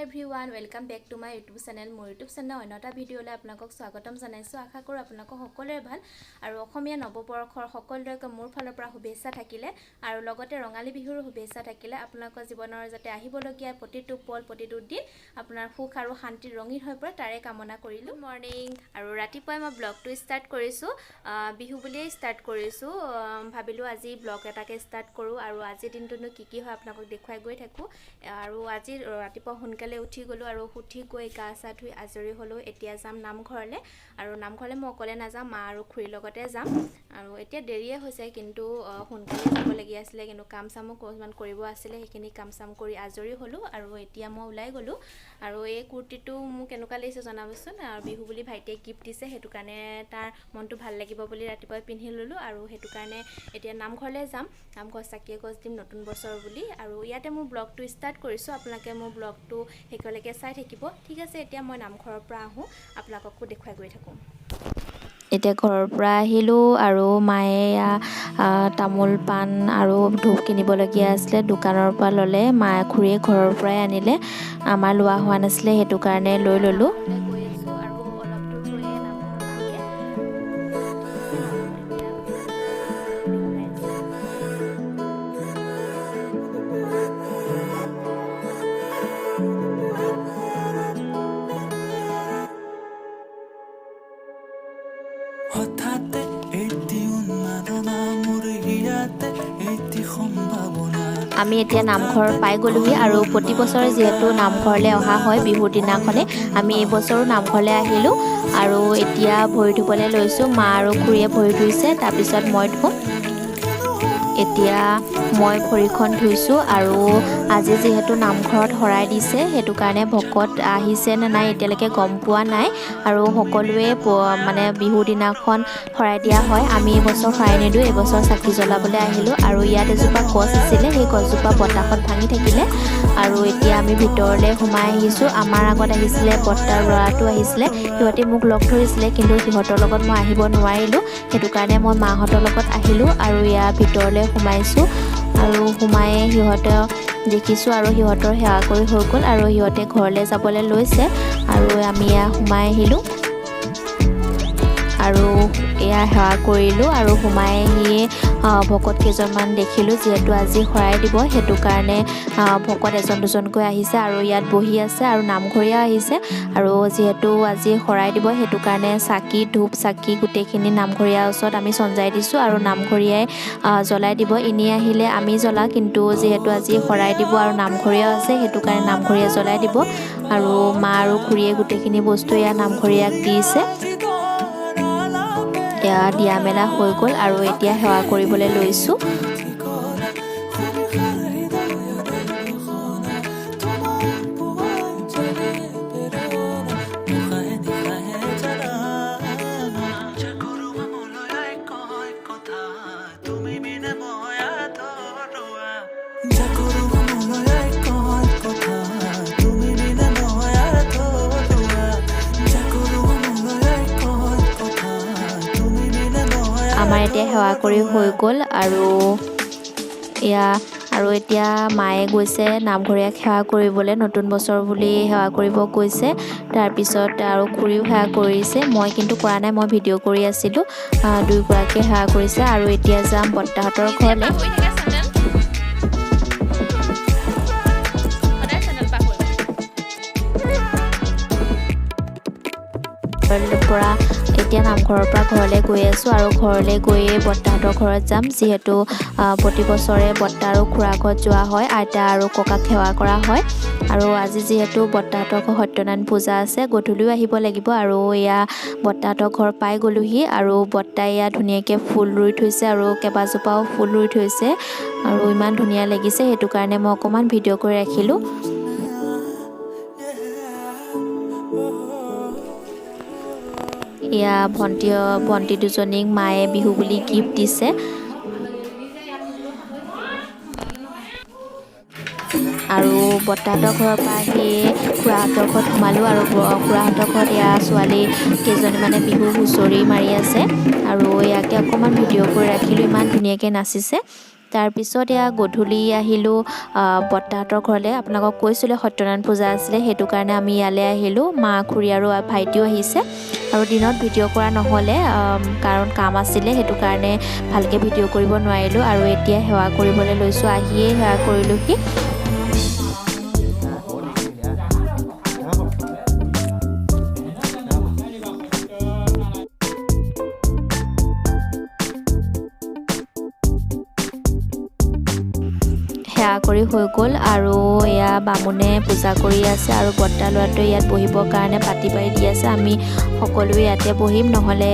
Everyone welcome back to my YouTube channel মোৰ YouTube channel অন্যটা ভিডিঅ'লৈ আপোনালোকক স্বাগতম জনাইছোঁ আশা কৰোঁ আপোনালোকক সকলোৰে ভাল আৰু অসমীয়া নৱবৰ্ষৰ সকলোৰে মোৰ ফালৰ পৰা শুভেচ্ছা থাকিলে আৰু লগতে ৰঙালী বিহুৰ শুভেচ্ছা থাকিলে আপোনালোকৰ জীৱনৰ যাতে আহিবলগীয়া প্ৰতিটো পল প্ৰতিটো দিন আপোনাৰ সুখ আৰু শান্তিৰ ৰঙীন হৈ পৰে তাৰে কামনা কৰিলোঁ মৰ্নিং আৰু ৰাতিপুৱাই মই ব্লগটো ষ্টাৰ্ট কৰিছোঁ বিহু বুলিয়ে ষ্টাৰ্ট কৰিছোঁ ভাবিলোঁ আজি ব্লগ এটাকে ষ্টাৰ্ট কৰোঁ আৰু আজিৰ দিনটোনো কি হয় আপোনালোকক দেখুৱাই গৈ থাকোঁ আৰু আজি ৰাতিপুৱা সোনকালে উঠি গ'লোঁ আৰু উঠি গৈ গা চা ধুই আজৰি হ'লোঁ এতিয়া যাম নামঘৰলৈ আৰু নামঘৰলৈ মই অকলে নাযাম মা আৰু খুৰীৰ লগতে যাম আৰু এতিয়া দেৰিয়ে হৈছে কিন্তু সোনকালে যাবলগীয়া আছিলে কিন্তু কাম চামো কিছুমান কৰিব আছিলে সেইখিনি কাম চাম কৰি আজৰি হ'লোঁ আৰু এতিয়া মই ওলাই গ'লোঁ আৰু এই কুৰ্তিটো মোক কেনেকুৱা লাগিছে জনাবচোন আৰু বিহু বুলি ভাইটিয়ে গিফ্ট দিছে সেইটো কাৰণে তাৰ মনটো ভাল লাগিব বুলি ৰাতিপুৱাই পিন্ধি ল'লোঁ আৰু সেইটো কাৰণে এতিয়া নামঘৰলৈ যাম নামঘৰ চাকি এগছ দিম নতুন বছৰ বুলি আৰু ইয়াতে মোৰ ব্লগটো ষ্টাৰ্ট কৰিছোঁ আপোনালোকে মোৰ ব্লগটো শেষলৈকে চাই থাকিব ঠিক আছে এতিয়া মই নামঘৰৰ পৰা আহোঁ আপোনালোককো দেখুৱাই গৈ থাকোঁ এতিয়া ঘৰৰ পৰা আহিলোঁ আৰু মায়ে তামোল পাণ আৰু ধূপ কিনিবলগীয়া আছিলে দোকানৰ পৰা ল'লে মায়ে খুৰীয়ে ঘৰৰ পৰাই আনিলে আমাৰ লোৱা হোৱা নাছিলে সেইটো কাৰণে লৈ ল'লোঁ আমি এতিয়া নামঘৰ পাই গ'লোহি আৰু প্ৰতি বছৰে যিহেতু নামঘৰলৈ অহা হয় বিহুৰ দিনাখনে আমি এই বছৰো নামঘৰলৈ আহিলোঁ আৰু এতিয়া ভৰি ধুবলৈ লৈছোঁ মা আৰু খুৰীয়ে ভৰি ধুইছে তাৰপিছত মই ধুম এতিয়া মই ভৰিখন ধুইছোঁ আৰু আজি যিহেতু নামঘৰত শৰাই দিছে সেইটো কাৰণে ভকত আহিছে নে নাই এতিয়ালৈকে গম পোৱা নাই আৰু সকলোৱে মানে বিহুৰ দিনাখন শৰাই দিয়া হয় আমি এইবছৰ শৰাই নিদিওঁ এইবছৰ চাকি জ্বলাবলৈ আহিলোঁ আৰু ইয়াত এজোপা গছ আছিলে সেই গছজোপা বতাহত ভাঙি থাকিলে আৰু এতিয়া আমি ভিতৰলৈ সোমাই আহিছোঁ আমাৰ আগত আহিছিলে বৰ্তাৰ ল'ৰাটো আহিছিলে সিহঁতে মোক লগ ধৰিছিলে কিন্তু সিহঁতৰ লগত মই আহিব নোৱাৰিলোঁ সেইটো কাৰণে মই মাহঁতৰ লগত আহিলোঁ আৰু ইয়াৰ ভিতৰলৈ সোমাইছোঁ আৰু সোমাই সিহঁতক দেখিছোঁ আৰু সিহঁতৰ সেৱা কৰি হৈ গ'ল আৰু সিহঁতে ঘৰলৈ যাবলৈ লৈছে আৰু আমি এয়া সোমাই আহিলোঁ আৰু এয়া সেৱা কৰিলোঁ আৰু সোমাই আহি ভকত কেইজনমান দেখিলোঁ যিহেতু আজি শৰাই দিব সেইটো কাৰণে ভকত এজন দুজনকৈ আহিছে আৰু ইয়াত বহি আছে আৰু নামঘৰীয়া আহিছে আৰু যিহেতু আজি শৰাই দিব সেইটো কাৰণে চাকি ধূপ চাকি গোটেইখিনি নামঘৰীয়াৰ ওচৰত আমি চঞ্জাই দিছোঁ আৰু নামঘৰীয়াই জ্বলাই দিব এনেই আহিলে আমি জ্বলাওঁ কিন্তু যিহেতু আজি শৰাই দিব আৰু নামঘৰীয়াও আছে সেইটো কাৰণে নামঘৰীয়া জ্বলাই দিব আৰু মা আৰু খুৰীয়ে গোটেইখিনি বস্তু এয়া নামঘৰীয়াক দিছে এয়া দিয়া মেলা হৈ গ'ল আৰু এতিয়া সেৱা কৰিবলৈ লৈছোঁ আমাৰ এতিয়া সেৱা কৰি হৈ গ'ল আৰু এয়া আৰু এতিয়া মায়ে গৈছে নামঘৰীয়াক সেৱা কৰিবলৈ নতুন বছৰ বুলি সেৱা কৰিব গৈছে তাৰপিছত আৰু খুৰীও সেৱা কৰিছে মই কিন্তু কৰা নাই মই ভিডিঅ' কৰি আছিলোঁ দুয়োগৰাকীয়ে সেৱা কৰিছে আৰু এতিয়া যাম বৰ্তাহঁতৰ ঘৰলৈ পৰা এতিয়া নামঘৰৰ পৰা ঘৰলৈ গৈ আছোঁ আৰু ঘৰলৈ গৈয়ে বৰ্তাহঁতৰ ঘৰত যাম যিহেতু প্ৰতি বছৰে বৰ্তা আৰু খুৰা ঘৰত যোৱা হয় আইতা আৰু ককাক সেৱা কৰা হয় আৰু আজি যিহেতু বৰ্তাহঁতৰ ঘৰত সত্যনাৰায়ণ পূজা আছে গধূলিও আহিব লাগিব আৰু এয়া বৰ্তাহঁতৰ ঘৰ পাই গ'লোহি আৰু বৰ্তাই এয়া ধুনীয়াকৈ ফুল ৰুই থৈছে আৰু কেইবাজোপাও ফুল ৰুই থৈছে আৰু ইমান ধুনীয়া লাগিছে সেইটো কাৰণে মই অকণমান ভিডিঅ' কৰি ৰাখিলোঁ এয়া ভণ্টি দুজনীক মায়ে বিহু বুলি গিফ্ট দিছে আৰু বৰ্তাহঁতৰ ঘৰৰ পৰা আহি খুৰাহঁতৰ ঘৰত সোমালোঁ আৰু খুৰাহঁতৰ ঘৰত এয়া ছোৱালী কেইজনীমানে বিহু হুঁচৰি মাৰি আছে আৰু ইয়াকে অকণমান ভিডিঅ' কৰি ৰাখিলোঁ ইমান ধুনীয়াকৈ নাচিছে তাৰ পিছত এয়া গধূলি আহিলোঁ বৰ্তাহঁতৰ ঘৰলৈ। আপোনালোকক কৈছিলোঁ সত্যনাৰায়ণ পূজা আছিলে, সেইটো কাৰণে আমি ইয়ালৈ আহিলোঁ। মা খুৰী আৰু ভাইটিও আহিছে। আৰু দিনত ভিডিঅ' কৰা নহ'লে কাৰণ কাম আছিলে, সেইটো কাৰণে ভালকৈ ভিডিঅ' কৰিব নোৱাৰিলোঁ। আৰু এতিয়া সেৱা কৰিবলৈ লৈছোঁ, আহিয়ে সেৱা কৰিলোঁহি। সেৱা কৰি হৈ গ'ল আৰু এয়া বামুণে পূজা কৰি আছে আৰু বৰ্তা ল'ৰাটোৱে ইয়াত বহিবৰ কাৰণে পাতি পাৰি দি আছে। আমি সকলোৱে ইয়াতে বহিম, নহ'লে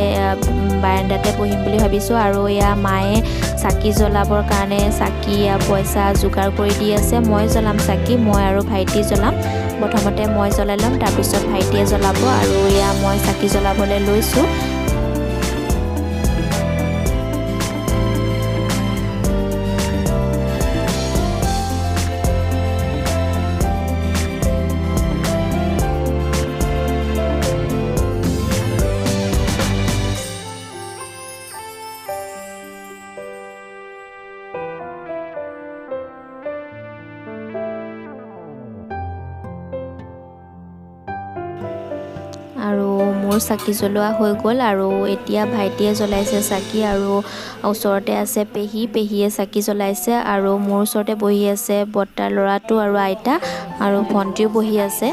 বাৰাণ্ডাতে বহিম বুলি ভাবিছোঁ। আৰু এয়া মায়ে চাকি জ্বলাবৰ কাৰণে চাকি পইচা যোগাৰ কৰি দি আছে। মই জ্বলাম চাকি, মই আৰু ভাইটি জ্বলাম। প্ৰথমতে মই জ্বলাই ল'ম, তাৰপিছত ভাইটিয়ে জ্বলাব। আৰু এয়া মই চাকি জ্বলাবলৈ লৈছোঁ। আৰু মোৰ চাকি জ্বলোৱা হৈ গ'ল। আৰু এতিয়া ভাইটিয়ে জ্বলাইছে চাকি, আৰু ওচৰতে আছে পেহীয়ে চাকি জ্বলাইছে। আৰু মোৰ ওচৰতে বহি আছে বৰ্তাৰ ল'ৰাটো আৰু আইতা, আৰু ভণ্টিও বহি আছে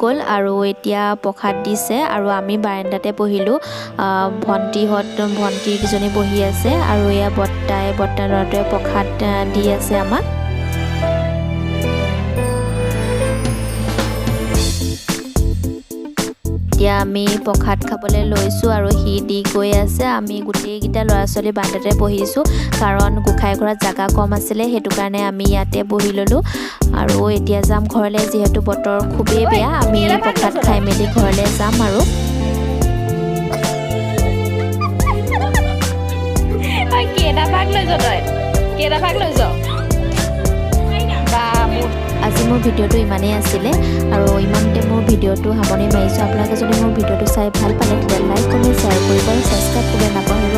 গ'ল। আৰু এতিয়া প্ৰসাদ দিছে আৰু আমি বাৰাণ্ডাতে বহিলোঁ। ভণ্টিকেইজনী বহি আছে আৰু এয়া বৰ্তাৰ ল'ৰাটোৱে প্ৰসাদ দি আছে আমাক। এতিয়া আমি প্ৰসাদ খাবলৈ লৈছোঁ আৰু সি দি গৈ আছে। আমি গোটেইকেইটা ল'ৰা ছোৱালী বাৰাণ্ডাতে বহিছোঁ, কাৰণ গোঁসাই ঘৰত জেগা কম আছিলে, সেইটো কাৰণে আমি ইয়াতে বহি ল'লোঁ। আৰু এতিয়া যাম ঘৰলৈ, যিহেতু বতৰ খুবেই বেয়া। আমি প্ৰসাদ খাই মেলি ঘৰলৈ যাম। আৰু আজি মোৰ ভিডিঅ'টো ইমানেই আছিলে, আৰু ইমানতে মোৰ ভিডিঅ'টো সামৰণি মাৰিছোঁ। আপোনালোকে যদি মোৰ ভিডিঅ'টো চাই ভাল পালে, তেতিয়া লাইক, কমেণ্ট, শ্বেয়াৰ কৰিব আৰু ছাবস্ক্ৰাইব কৰিব নাপাহৰিব।